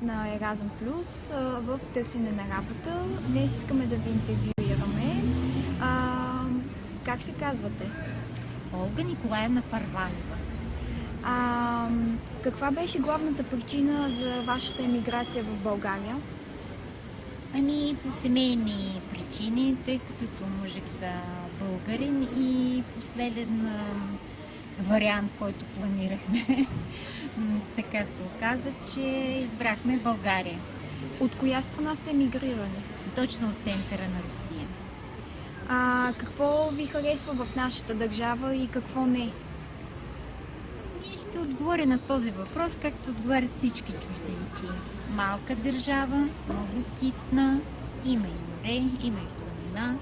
на Еразъм Плюс в търсене на работа. Днес искаме да ви интервюираме. Как се казвате? Олга Николаевна Първанова. Каква беше главната причина за вашата емиграция в България? По семейни причини, тъй като се омъжих за българин и последен вариант, който планирахме, така се оказа, че избрахме България. От коя страна сте емигрирали? Точно от центъра на Русия. Какво ви харесва в нашата държава и какво не? Ще отговоря на този въпрос, както отговарят всички чужденци. Малка държава, много китна, има и море, има и планина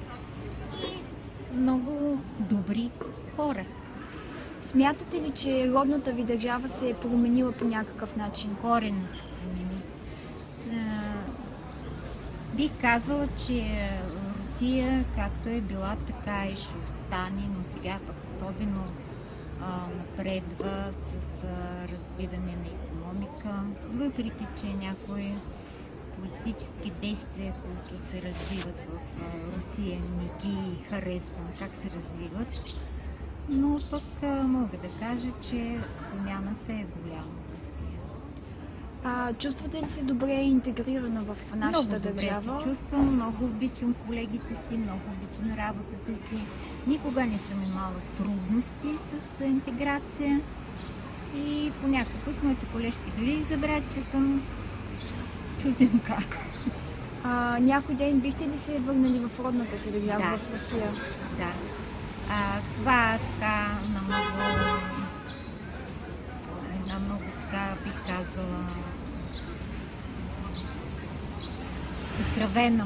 и много добри хора. Смятате ли, че родната ви държава се е променила по някакъв начин? Коренно се промени. Бих казала, че Русия, както е била, така и ще остане, но сега пък особено напредва с развиване на икономика, въпреки че някои политически действия, които се развиват в Русия, не ги харесвам как се развиват, но пък мога да кажа, че промяната е голяма. Чувствате ли се добре интегрирана в нашата държава? Много добре се чувствам, много обичам колегите си, много обичам работата си. Никога не съм имала трудности с интеграция и понякога с моите колежки дори забравят, че съм чужденка. Някой ден бихте ли се върнали в родната си държава, в Русия? Да. Това така една много така, бих казала, откровена